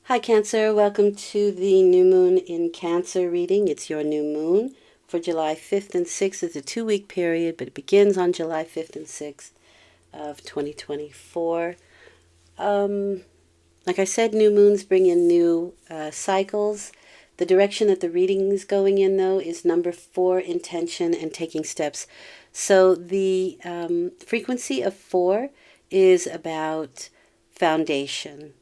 Hi Cancer, welcome to the new moon in Cancer reading. It's your new moon for July 5th and 6th. It's a 2-week period, but it begins on July 5th and 6th of 2024. Like I said, new moons bring in new cycles. The direction that the reading is going in, though, is number 4, intention and taking steps. So the frequency of 4 is about foundation,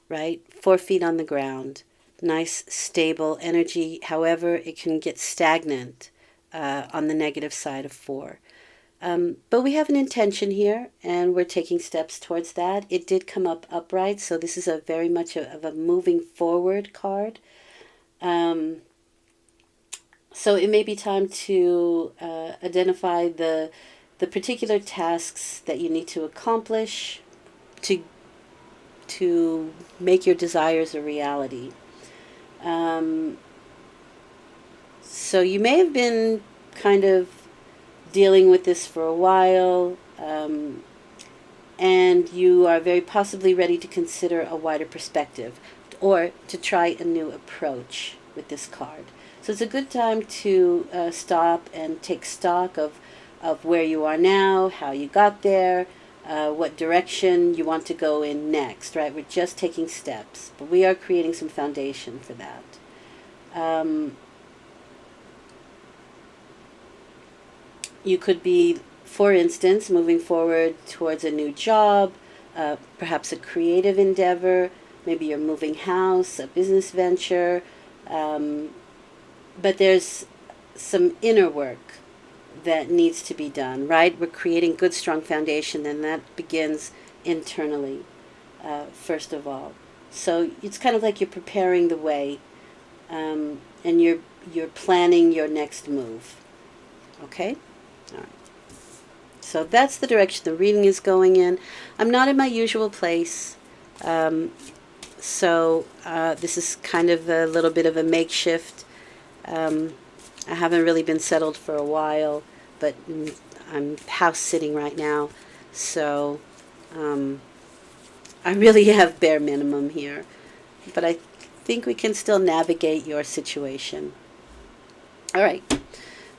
right? 4 feet on the ground, nice, stable energy. However, it can get stagnant on the negative side of 4. But we have an intention here, and we're taking steps towards that. It did come up upright, so this is a very much of a moving forward card. So it may be time to identify the particular tasks that you need to accomplish to make your desires a reality. So you may have been kind of dealing with this for a while, and you are very possibly ready to consider a wider perspective or to try a new approach with this card. So it's a good time to stop and take stock of where you are now, how you got there, what direction you want to go in next, right? We're just taking steps, but we are creating some foundation for that. You could be, for instance, moving forward towards a new job, perhaps a creative endeavor, maybe you're moving house, a business venture, but there's some inner work that needs to be done, right? We're creating good, strong foundation, and that begins internally, first of all. So it's kind of like you're preparing the way, and you're planning your next move. Okay? All right. So that's the direction the reading is going in. I'm not in my usual place, so this is kind of a little bit of a makeshift. I haven't really been settled for a while, but I'm house sitting right now, so I really have bare minimum here. But I think we can still navigate your situation. All right.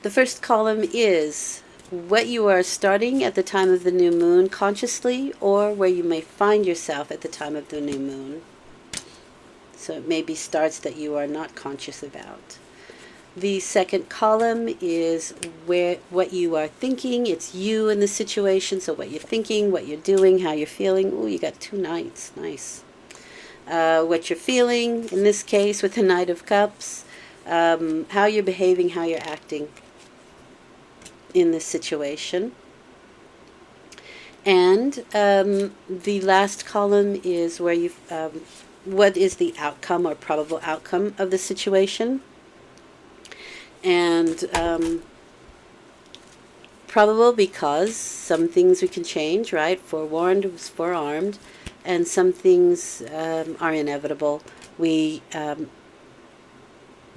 The first column is what you are starting at the time of the new moon consciously, or where you may find yourself at the time of the new moon. So it may be starts that you are not conscious about. The second column is what you are thinking. It's you in the situation, so what you're thinking, what you're doing, how you're feeling. Oh, you got 2 knights. Nice. What you're feeling, in this case, with the Knight of Cups. How you're behaving, how you're acting in this situation. And the last column is where you, what is the outcome or probable outcome of the situation. And probable because some things we can change, right? Forewarned was forearmed, and some things are inevitable. We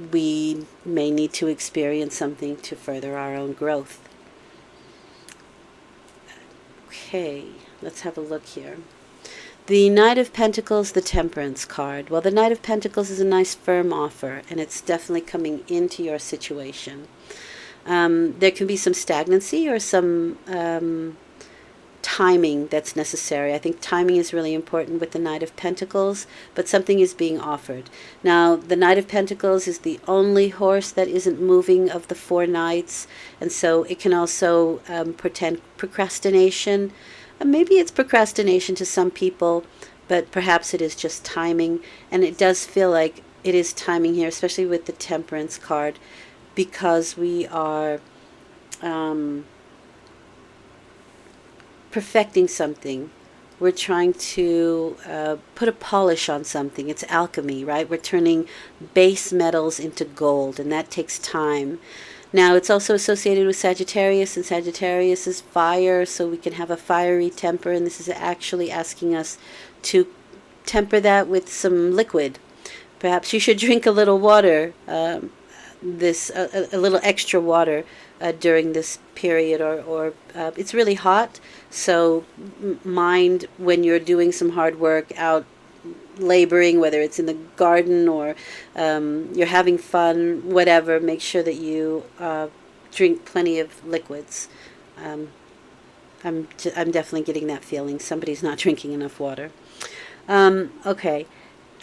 may need to experience something to further our own growth. Okay, let's have a look here. The Knight of Pentacles, the Temperance card. Well, the Knight of Pentacles is a nice firm offer, and it's definitely coming into your situation. There can be some stagnancy or some timing that's necessary. I think timing is really important with the Knight of Pentacles, but something is being offered. Now, the Knight of Pentacles is the only horse that isn't moving of the 4 knights, and so it can also portend procrastination. Maybe it's procrastination to some people, but perhaps it is just timing, and it does feel like it is timing here, especially with the Temperance card, because we are perfecting something. We're trying to put a polish on something. It's alchemy, right? We're turning base metals into gold, and that takes time. Now, it's also associated with Sagittarius, and Sagittarius is fire, so we can have a fiery temper, and this is actually asking us to temper that with some liquid. Perhaps you should drink a little water, a little extra water during this period, or it's really hot, so mind when you're doing some hard work out laboring, whether it's in the garden or you're having fun, whatever. Make sure that you drink plenty of liquids. Um, I'm definitely getting that feeling. Somebody's not drinking enough water. Okay.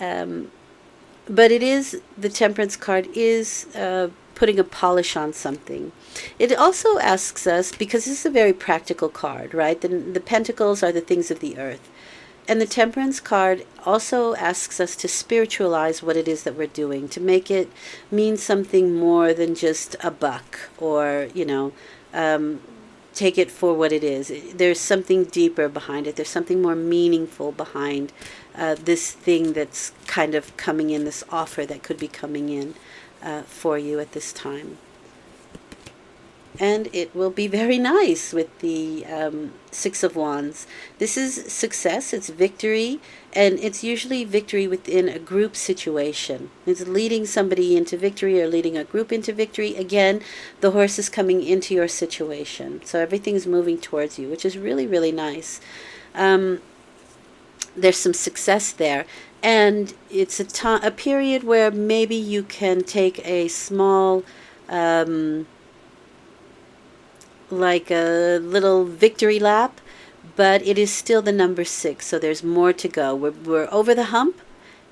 Um, but it is, the temperance card is putting a polish on something. It also asks us, because this is a very practical card, right? The pentacles are the things of the earth. And the temperance card also asks us to spiritualize what it is that we're doing, to make it mean something more than just a buck, or, take it for what it is. There's something deeper behind it. There's something more meaningful behind this thing that's kind of coming in, this offer that could be coming in for you at this time. And it will be very nice with the Six of Wands. This is success, it's victory, and it's usually victory within a group situation. It's leading somebody into victory or leading a group into victory. Again, the horse is coming into your situation. So everything's moving towards you, which is really, really nice. There's some success there. And it's a period where maybe you can take a small... like a little victory lap, but it is still the number 6, so there's more to go. We're over the hump,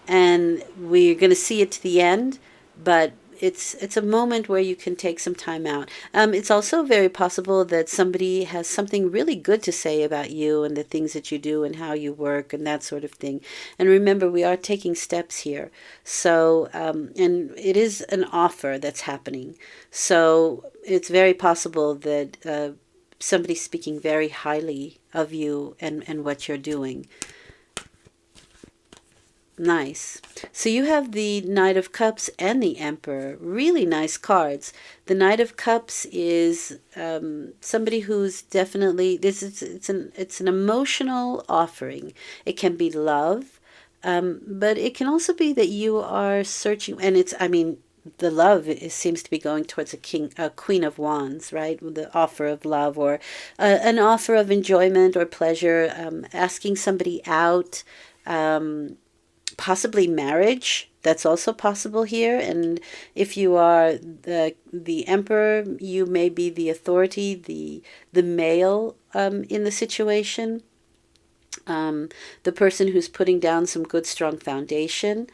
and we're going to see it to the end, but it's a moment where you can take some time out. It's also very possible that somebody has something really good to say about you and the things that you do and how you work and that sort of thing. And remember, we are taking steps here. So, and it is an offer that's happening. So it's very possible that somebody's speaking very highly of you and what you're doing. Nice. So you have the Knight of Cups and the Emperor. Really nice cards. The Knight of Cups is somebody who's definitely, it's an emotional offering. It can be love, but it can also be that you are searching, and the love seems to be going towards a Queen of Wands, right? The offer of love, or an offer of enjoyment or pleasure, asking somebody out. Possibly marriage, that's also possible here. And if you are the emperor, you may be the authority, the male in the situation, the person who's putting down some good strong foundation.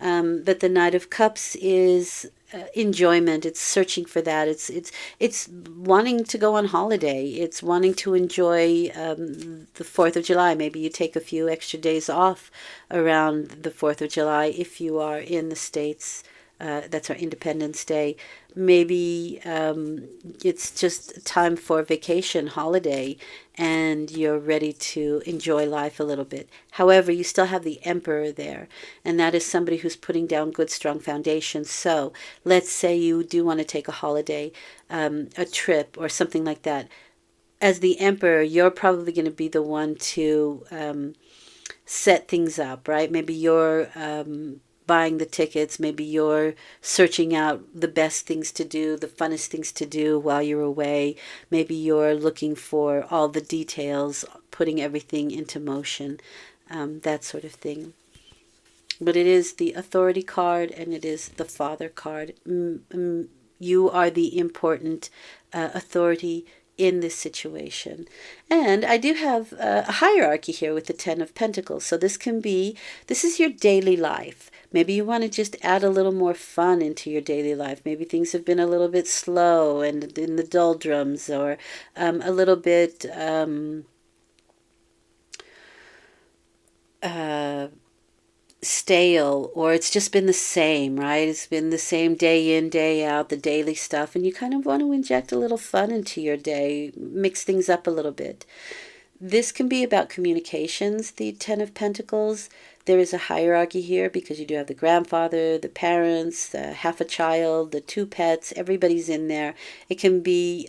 But the Knight of Cups is enjoyment. It's searching for that. It's wanting to go on holiday. It's wanting to enjoy the 4th of July. Maybe you take a few extra days off around the 4th of July if you are in the States. That's our Independence Day. Maybe it's just time for vacation, holiday, and you're ready to enjoy life a little bit. However, you still have the Emperor there, and that is somebody who's putting down good, strong foundations. So let's say you do want to take a holiday, a trip, or something like that. As the Emperor, you're probably going to be the one to set things up, right? Maybe you're buying the tickets. Maybe you're searching out the best things to do, the funnest things to do while you're away. Maybe you're looking for all the details, putting everything into motion, that sort of thing. But it is the authority card, and it is the father card. You are the important authority in this situation. And I do have a hierarchy here with the 10 of Pentacles. So this is your daily life. Maybe you want to just add a little more fun into your daily life. Maybe things have been a little bit slow and in the doldrums, or a little bit stale, or it's just been the same, right? It's been the same day in, day out, the daily stuff, and you kind of want to inject a little fun into your day, mix things up a little bit. This can be about communications, the 10 of Pentacles. There is a hierarchy here because you do have the grandfather, the parents, half a child, the 2 pets, everybody's in there. It can be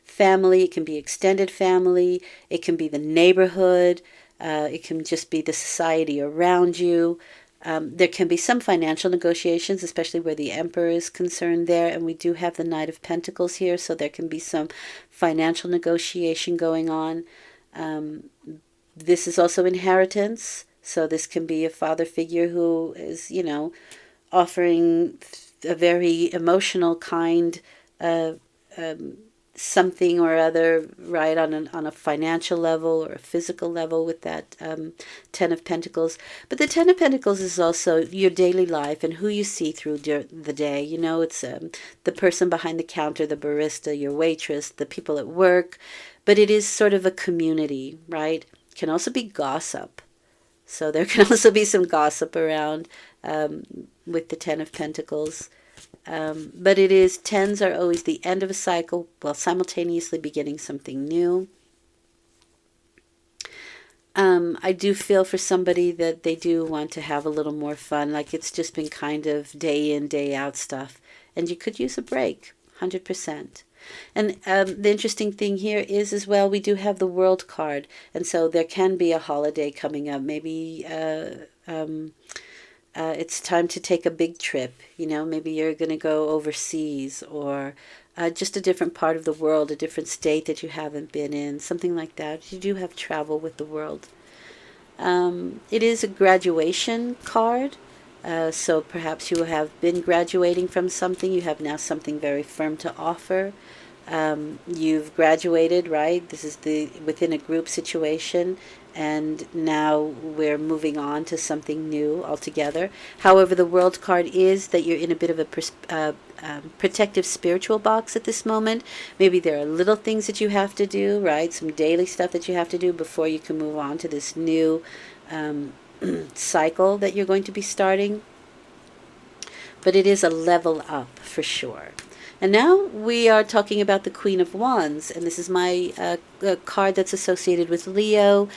family, it can be extended family, it can be the neighborhood, it can just be the society around you. There can be some financial negotiations, especially where the Emperor is concerned there. And we do have the Knight of Pentacles here, so there can be some financial negotiation going on. This is also inheritance. So this can be a father figure who is, offering a very emotional kind of something or other, right, on a financial level or a physical level with that Ten of Pentacles. But the Ten of Pentacles is also your daily life and who you see through the day. It's the person behind the counter, the barista, your waitress, the people at work. But it is sort of a community, right? It can also be gossip. So there can also be some gossip around with the Ten of Pentacles. But it is, tens are always the end of a cycle while simultaneously beginning something new. I do feel for somebody that they do want to have a little more fun, like it's just been kind of day in, day out stuff. And you could use a break, 100%. And the interesting thing here is as well, we do have the World card. And so there can be a holiday coming up. Maybe it's time to take a big trip. Maybe you're going to go overseas or just a different part of the world, a different state that you haven't been in, something like that. You do have travel with the World. It is a graduation card. So perhaps you have been graduating from something. You have now something very firm to offer. You've graduated, right? This is within a group situation, and now we're moving on to something new altogether. However, the World card is that you're in a bit of a protective spiritual box at this moment. Maybe there are little things that you have to do, right? Some daily stuff that you have to do before you can move on to this new cycle that you're going to be starting. But it is a level up for sure. And now we are talking about the Queen of Wands, and this is my card that's associated with Leo.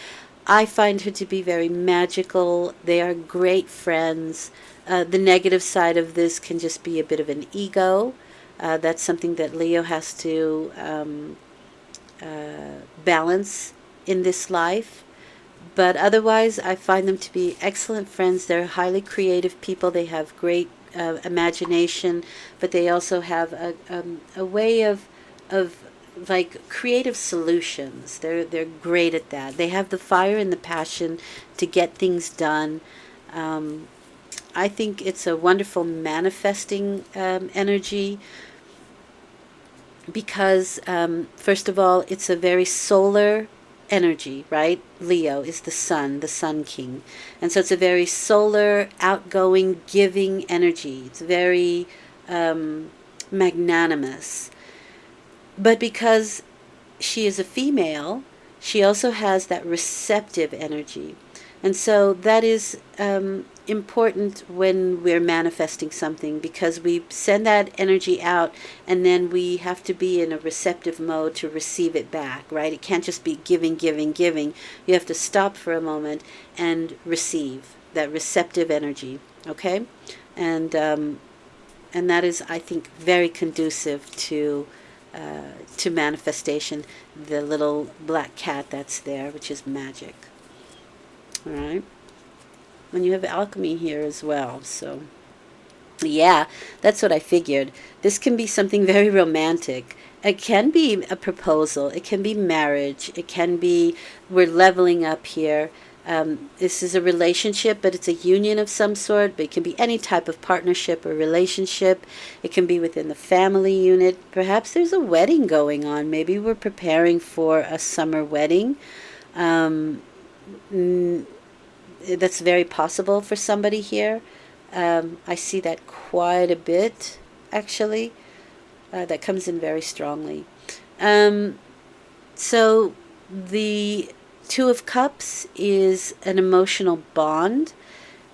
I find her to be very magical. They are great friends. The negative side of this can just be a bit of an ego. That's something that Leo has to balance in this life. But otherwise, I find them to be excellent friends. They're highly creative people. They have great imagination, but they also have a way of like creative solutions. They're great at that. They have the fire and the passion to get things done. I think it's a wonderful manifesting energy because first of all, it's a very solar energy, right? Leo is the sun king. And so it's a very solar, outgoing, giving energy. It's very magnanimous. But because she is a female, she also has that receptive energy. And so that is important when we're manifesting something, because we send that energy out and then we have to be in a receptive mode to receive it back, right? It can't just be giving, giving, giving. You have to stop for a moment and receive that receptive energy, okay? And that is, I think, very conducive to manifestation. The little black cat that's there, which is magic. All right. And you have alchemy here as well. So, yeah, that's what I figured. This can be something very romantic. It can be a proposal. It can be marriage. It can be we're leveling up here. This is a relationship, but it's a union of some sort. But it can be any type of partnership or relationship. It can be within the family unit. Perhaps there's a wedding going on. Maybe we're preparing for a summer wedding. That's very possible for somebody here. I see that quite a bit, actually. That comes in very strongly. So the Two of Cups is an emotional bond.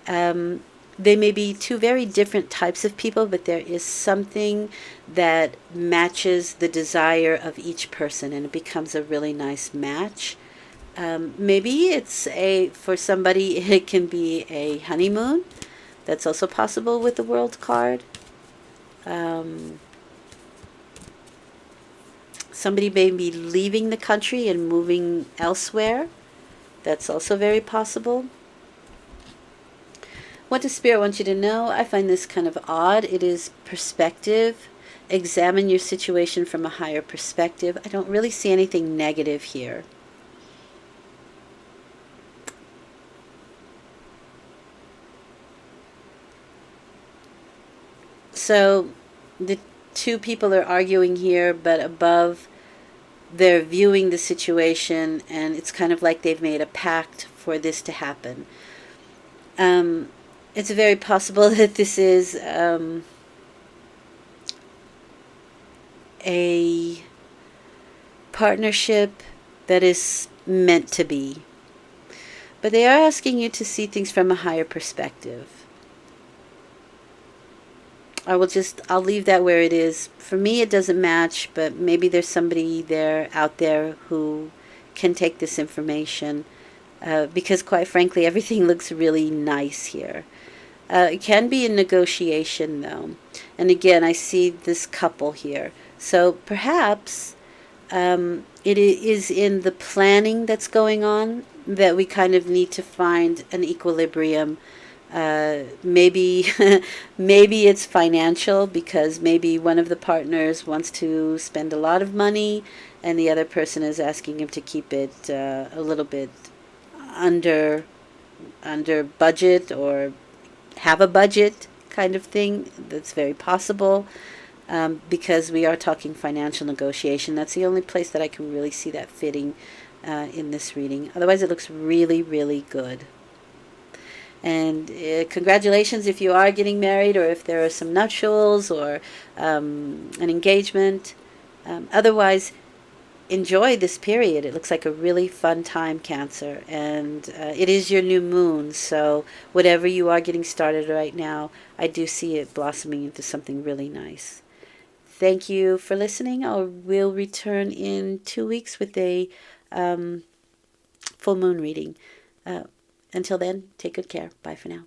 They may be two very different types of people, but there is something that matches the desire of each person, and it becomes a really nice match. Maybe it's for somebody, it can be a honeymoon. That's also possible with the World card. Somebody may be leaving the country and moving elsewhere. That's also very possible. What does Spirit want you to know? I find this kind of odd. It is perspective. Examine your situation from a higher perspective. I don't really see anything negative here. So the two people are arguing here, but above they're viewing the situation, and it's kind of like they've made a pact for this to happen. It's very possible that this is a partnership that is meant to be. But they are asking you to see things from a higher perspective. I'll leave that where it is. For me, it doesn't match, but maybe there's somebody out there who can take this information, because quite frankly, everything looks really nice here. It can be a negotiation, though. And again, I see this couple here. So perhaps it is in the planning that's going on that we kind of need to find an equilibrium. Maybe maybe it's financial, because maybe one of the partners wants to spend a lot of money and the other person is asking him to keep it a little bit under budget, or have a budget kind of thing. That's very possible, because we are talking financial negotiation. That's the only place that I can really see that fitting in this reading. Otherwise, it looks really, really good. And congratulations if you are getting married, or if there are some nuptials, or an engagement. Otherwise, enjoy this period. It looks like a really fun time, Cancer. And it is your new moon, so whatever you are getting started right now, I do see it blossoming into something really nice. Thank you for listening. I will return in 2 weeks with a full moon reading. Until then, take good care. Bye for now.